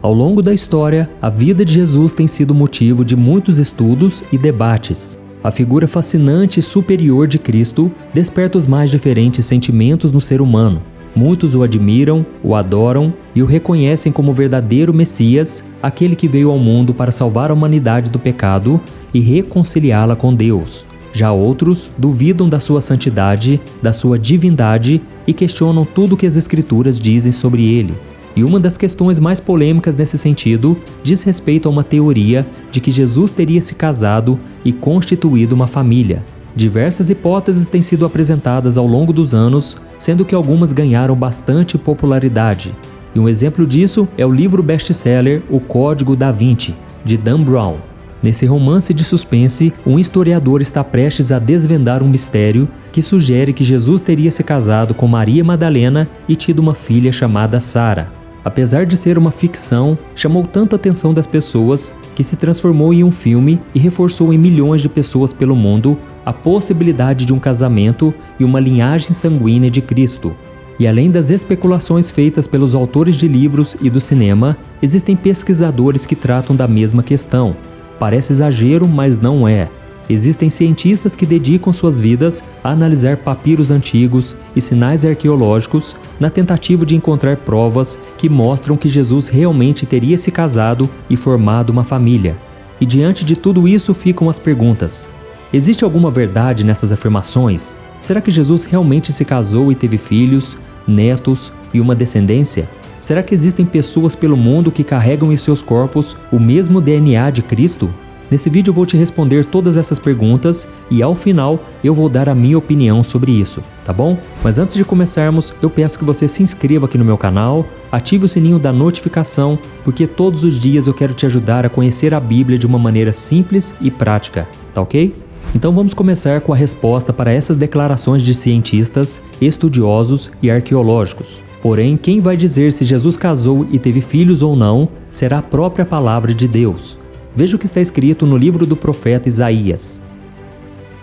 Ao longo da história, a vida de Jesus tem sido motivo de muitos estudos e debates. A figura fascinante e superior de Cristo desperta os mais diferentes sentimentos no ser humano. Muitos o admiram, o adoram e o reconhecem como verdadeiro Messias, aquele que veio ao mundo para salvar a humanidade do pecado e reconciliá-la com Deus. Já outros duvidam da sua santidade, da sua divindade e questionam tudo o que as Escrituras dizem sobre ele. E uma das questões mais polêmicas nesse sentido diz respeito a uma teoria de que Jesus teria se casado e constituído uma família. Diversas hipóteses têm sido apresentadas ao longo dos anos, sendo que algumas ganharam bastante popularidade. E um exemplo disso é o livro best-seller O Código da Vinci, de Dan Brown. Nesse romance de suspense, um historiador está prestes a desvendar um mistério que sugere que Jesus teria se casado com Maria Madalena e tido uma filha chamada Sara. Apesar de ser uma ficção, chamou tanto a atenção das pessoas que se transformou em um filme e reforçou em milhões de pessoas pelo mundo a possibilidade de um casamento e uma linhagem sanguínea de Cristo. E além das especulações feitas pelos autores de livros e do cinema, existem pesquisadores que tratam da mesma questão. Parece exagero, mas não é. Existem cientistas que dedicam suas vidas a analisar papiros antigos e sinais arqueológicos na tentativa de encontrar provas que mostram que Jesus realmente teria se casado e formado uma família. E diante de tudo isso ficam as perguntas. Existe alguma verdade nessas afirmações? Será que Jesus realmente se casou e teve filhos, netos e uma descendência? Será que existem pessoas pelo mundo que carregam em seus corpos o mesmo DNA de Cristo? Nesse vídeo eu vou te responder todas essas perguntas e ao final eu vou dar a minha opinião sobre isso, tá bom? Mas antes de começarmos, eu peço que você se inscreva aqui no meu canal, ative o sininho da notificação, porque todos os dias eu quero te ajudar a conhecer a Bíblia de uma maneira simples e prática, tá ok? Então vamos começar com a resposta para essas declarações de cientistas, estudiosos e arqueológicos. Porém, quem vai dizer se Jesus casou e teve filhos ou não será a própria palavra de Deus. Veja o que está escrito no livro do profeta Isaías.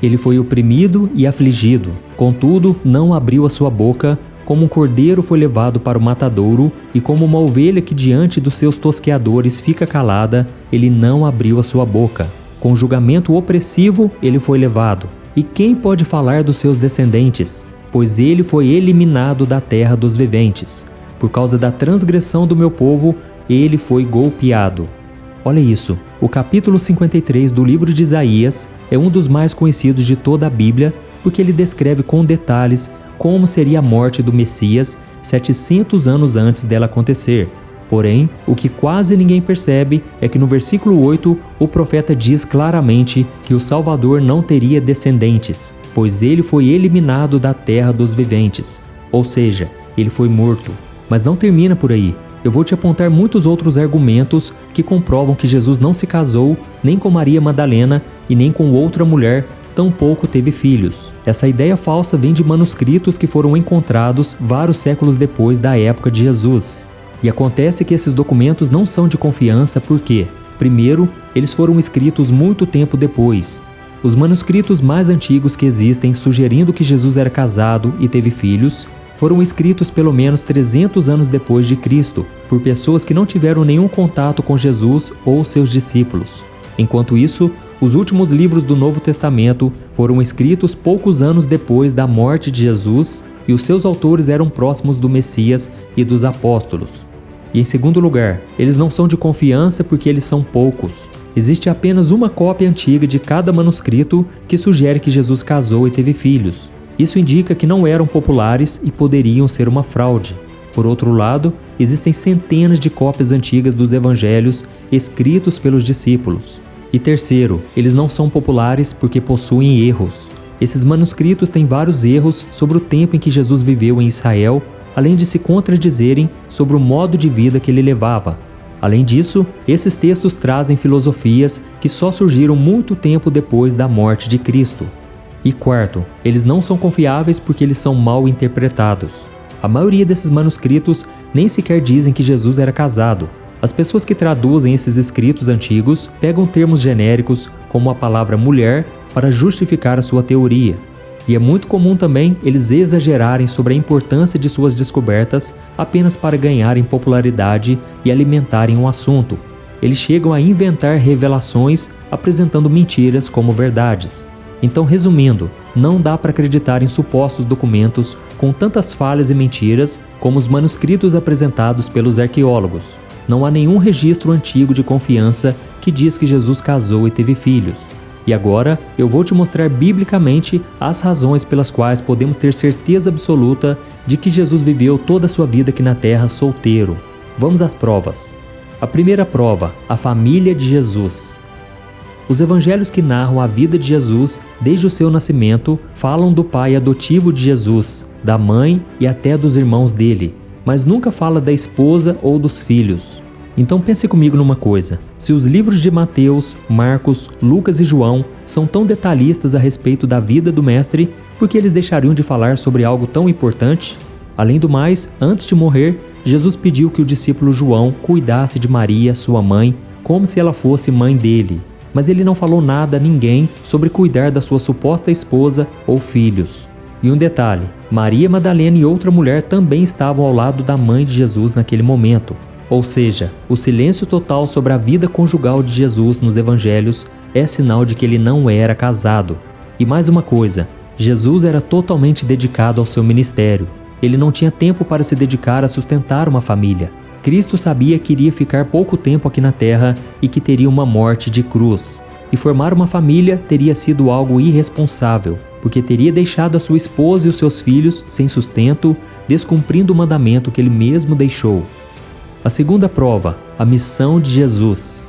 Ele foi oprimido e afligido, contudo não abriu a sua boca, como um cordeiro foi levado para o matadouro, e como uma ovelha que diante dos seus tosqueadores fica calada, ele não abriu a sua boca. Com julgamento opressivo ele foi levado. E quem pode falar dos seus descendentes? Pois ele foi eliminado da terra dos viventes. Por causa da transgressão do meu povo, ele foi golpeado. Olha isso, o capítulo 53 do livro de Isaías é um dos mais conhecidos de toda a Bíblia, porque ele descreve com detalhes como seria a morte do Messias 700 anos antes dela acontecer. Porém, o que quase ninguém percebe é que no versículo 8, o profeta diz claramente que o Salvador não teria descendentes, pois ele foi eliminado da terra dos viventes, ou seja, ele foi morto. Mas não termina por aí. Eu vou te apontar muitos outros argumentos que comprovam que Jesus não se casou nem com Maria Madalena e nem com outra mulher, tampouco teve filhos. Essa ideia falsa vem de manuscritos que foram encontrados vários séculos depois da época de Jesus. E acontece que esses documentos não são de confiança porque, primeiro, eles foram escritos muito tempo depois. Os manuscritos mais antigos que existem sugerindo que Jesus era casado e teve filhos foram escritos pelo menos 300 anos depois de Cristo, por pessoas que não tiveram nenhum contato com Jesus ou seus discípulos. Enquanto isso, os últimos livros do Novo Testamento foram escritos poucos anos depois da morte de Jesus e os seus autores eram próximos do Messias e dos apóstolos. E em segundo lugar, eles não são de confiança porque eles são poucos. Existe apenas uma cópia antiga de cada manuscrito que sugere que Jesus casou e teve filhos. Isso indica que não eram populares e poderiam ser uma fraude. Por outro lado, existem centenas de cópias antigas dos evangelhos escritos pelos discípulos. E terceiro, eles não são populares porque possuem erros. Esses manuscritos têm vários erros sobre o tempo em que Jesus viveu em Israel, além de se contradizerem sobre o modo de vida que ele levava. Além disso, esses textos trazem filosofias que só surgiram muito tempo depois da morte de Cristo. E quarto, eles não são confiáveis porque eles são mal interpretados. A maioria desses manuscritos nem sequer dizem que Jesus era casado. As pessoas que traduzem esses escritos antigos pegam termos genéricos como a palavra mulher para justificar a sua teoria. E é muito comum também eles exagerarem sobre a importância de suas descobertas apenas para ganharem popularidade e alimentarem um assunto. Eles chegam a inventar revelações apresentando mentiras como verdades. Então, resumindo, não dá para acreditar em supostos documentos com tantas falhas e mentiras como os manuscritos apresentados pelos arqueólogos. Não há nenhum registro antigo de confiança que diz que Jesus casou e teve filhos. E agora eu vou te mostrar biblicamente as razões pelas quais podemos ter certeza absoluta de que Jesus viveu toda a sua vida aqui na terra solteiro. Vamos às provas. A primeira prova, a família de Jesus. Os evangelhos que narram a vida de Jesus desde o seu nascimento falam do pai adotivo de Jesus, da mãe e até dos irmãos dele, mas nunca fala da esposa ou dos filhos. Então pense comigo numa coisa, se os livros de Mateus, Marcos, Lucas e João são tão detalhistas a respeito da vida do mestre, por que eles deixariam de falar sobre algo tão importante? Além do mais, antes de morrer, Jesus pediu que o discípulo João cuidasse de Maria, sua mãe, como se ela fosse mãe dele. Mas ele não falou nada a ninguém sobre cuidar da sua suposta esposa ou filhos. E um detalhe, Maria Madalena e outra mulher também estavam ao lado da mãe de Jesus naquele momento. Ou seja, o silêncio total sobre a vida conjugal de Jesus nos evangelhos é sinal de que ele não era casado. E mais uma coisa, Jesus era totalmente dedicado ao seu ministério. Ele não tinha tempo para se dedicar a sustentar uma família. Cristo sabia que iria ficar pouco tempo aqui na terra e que teria uma morte de cruz. E formar uma família teria sido algo irresponsável, porque teria deixado a sua esposa e os seus filhos sem sustento, descumprindo o mandamento que ele mesmo deixou. A segunda prova, a missão de Jesus.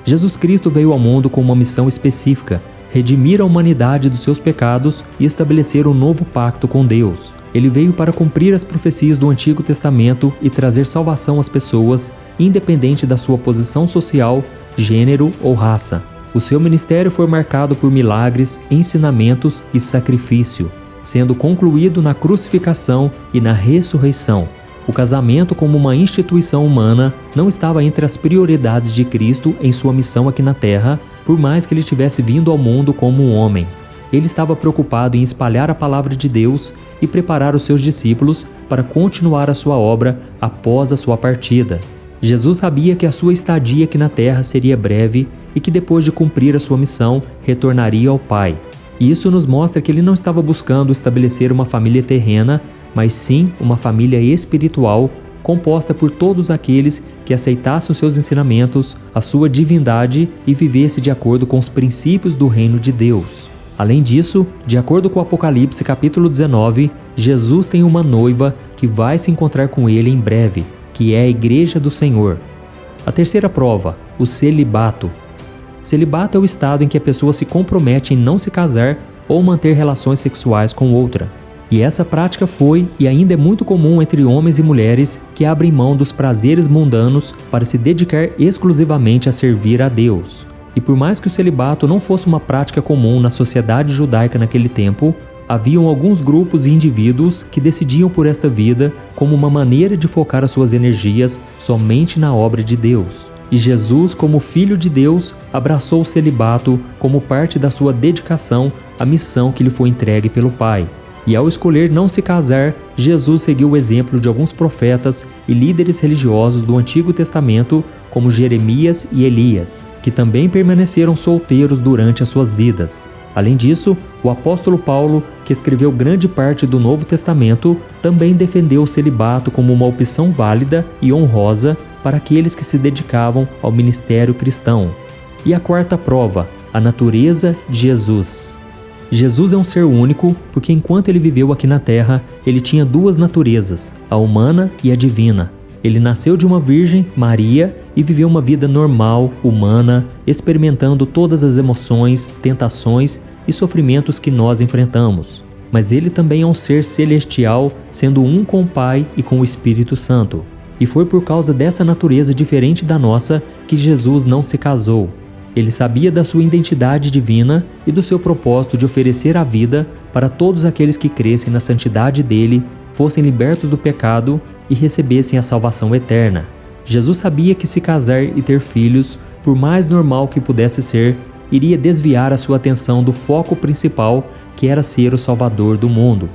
Jesus Cristo veio ao mundo com uma missão específica, redimir a humanidade dos seus pecados e estabelecer um novo pacto com Deus. Ele veio para cumprir as profecias do Antigo Testamento e trazer salvação às pessoas, independente da sua posição social, gênero ou raça. O seu ministério foi marcado por milagres, ensinamentos e sacrifício, sendo concluído na crucificação e na ressurreição. O casamento como uma instituição humana não estava entre as prioridades de Cristo em sua missão aqui na Terra, por mais que ele tivesse vindo ao mundo como um homem. Ele estava preocupado em espalhar a palavra de Deus e preparar os seus discípulos para continuar a sua obra após a sua partida. Jesus sabia que a sua estadia aqui na Terra seria breve e que depois de cumprir a sua missão, retornaria ao Pai. E isso nos mostra que ele não estava buscando estabelecer uma família terrena, mas sim uma família espiritual, composta por todos aqueles que aceitassem os seus ensinamentos, a sua divindade e vivesse de acordo com os princípios do reino de Deus. Além disso, de acordo com Apocalipse capítulo 19, Jesus tem uma noiva que vai se encontrar com ele em breve, que é a Igreja do Senhor. A terceira prova, o celibato. Celibato é o estado em que a pessoa se compromete em não se casar ou manter relações sexuais com outra. E essa prática foi e ainda é muito comum entre homens e mulheres que abrem mão dos prazeres mundanos para se dedicar exclusivamente a servir a Deus. E por mais que o celibato não fosse uma prática comum na sociedade judaica naquele tempo, haviam alguns grupos e indivíduos que decidiam por esta vida como uma maneira de focar as suas energias somente na obra de Deus. E Jesus, como Filho de Deus, abraçou o celibato como parte da sua dedicação à missão que lhe foi entregue pelo Pai. E ao escolher não se casar, Jesus seguiu o exemplo de alguns profetas e líderes religiosos do Antigo Testamento, como Jeremias e Elias, que também permaneceram solteiros durante as suas vidas. Além disso, o apóstolo Paulo, que escreveu grande parte do Novo Testamento, também defendeu o celibato como uma opção válida e honrosa para aqueles que se dedicavam ao ministério cristão. E a quarta prova, a natureza de Jesus. Jesus é um ser único porque enquanto ele viveu aqui na Terra, ele tinha duas naturezas, a humana e a divina. Ele nasceu de uma virgem, Maria, e viveu uma vida normal, humana, experimentando todas as emoções, tentações e sofrimentos que nós enfrentamos. Mas ele também é um ser celestial, sendo um com o Pai e com o Espírito Santo. E foi por causa dessa natureza diferente da nossa que Jesus não se casou. Ele sabia da sua identidade divina e do seu propósito de oferecer a vida para todos aqueles que crescem na santidade dele, fossem libertos do pecado e recebessem a salvação eterna. Jesus sabia que se casar e ter filhos, por mais normal que pudesse ser, iria desviar a sua atenção do foco principal, que era ser o Salvador do mundo.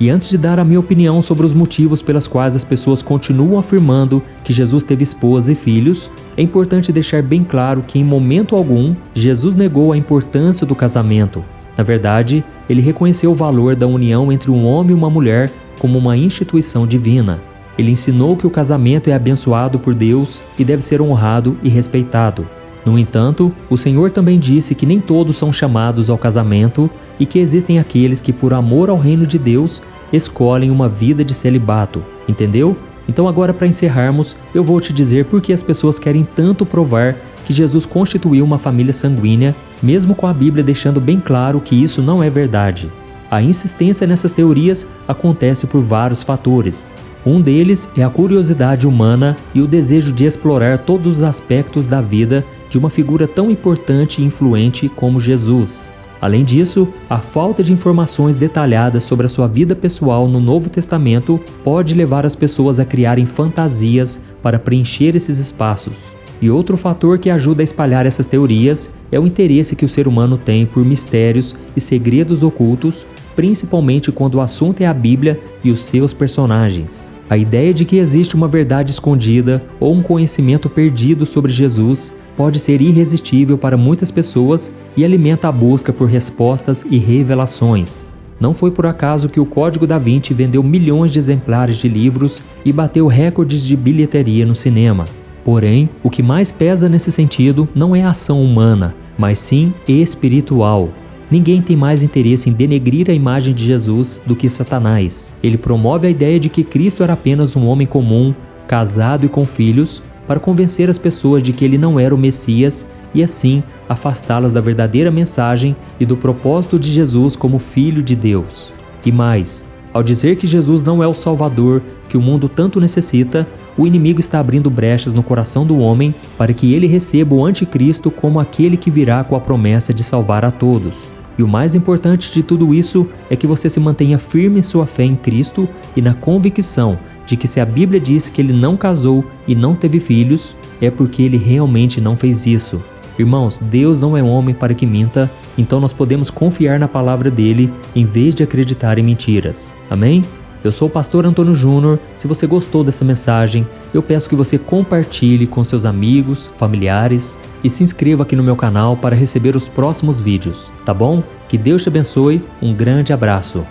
E antes de dar a minha opinião sobre os motivos pelas quais as pessoas continuam afirmando que Jesus teve esposa e filhos, é importante deixar bem claro que em momento algum Jesus negou a importância do casamento. Na verdade, ele reconheceu o valor da união entre um homem e uma mulher como uma instituição divina. Ele ensinou que o casamento é abençoado por Deus e deve ser honrado e respeitado. No entanto, o Senhor também disse que nem todos são chamados ao casamento e que existem aqueles que, por amor ao reino de Deus, escolhem uma vida de celibato. Entendeu? Então agora, para encerrarmos, eu vou te dizer por que as pessoas querem tanto provar que Jesus constituiu uma família sanguínea, mesmo com a Bíblia deixando bem claro que isso não é verdade. A insistência nessas teorias acontece por vários fatores. Um deles é a curiosidade humana e o desejo de explorar todos os aspectos da vida de uma figura tão importante e influente como Jesus. Além disso, a falta de informações detalhadas sobre a sua vida pessoal no Novo Testamento pode levar as pessoas a criarem fantasias para preencher esses espaços. E outro fator que ajuda a espalhar essas teorias é o interesse que o ser humano tem por mistérios e segredos ocultos, principalmente quando o assunto é a Bíblia e os seus personagens. A ideia de que existe uma verdade escondida ou um conhecimento perdido sobre Jesus pode ser irresistível para muitas pessoas e alimenta a busca por respostas e revelações. Não foi por acaso que o Código da Vinci vendeu milhões de exemplares de livros e bateu recordes de bilheteria no cinema. Porém, o que mais pesa nesse sentido não é a ação humana, mas sim espiritual. Ninguém tem mais interesse em denegrir a imagem de Jesus do que Satanás. Ele promove a ideia de que Cristo era apenas um homem comum, casado e com filhos, para convencer as pessoas de que ele não era o Messias e assim afastá-las da verdadeira mensagem e do propósito de Jesus como Filho de Deus. E mais, ao dizer que Jesus não é o Salvador que o mundo tanto necessita, o inimigo está abrindo brechas no coração do homem para que ele receba o anticristo como aquele que virá com a promessa de salvar a todos. E o mais importante de tudo isso é que você se mantenha firme em sua fé em Cristo e na convicção de que se a Bíblia diz que ele não casou e não teve filhos, é porque ele realmente não fez isso. Irmãos, Deus não é homem para que minta, então nós podemos confiar na palavra dele em vez de acreditar em mentiras. Amém? Eu sou o pastor Antônio Júnior. Se você gostou dessa mensagem, eu peço que você compartilhe com seus amigos, familiares e se inscreva aqui no meu canal para receber os próximos vídeos, tá bom? Que Deus te abençoe, um grande abraço.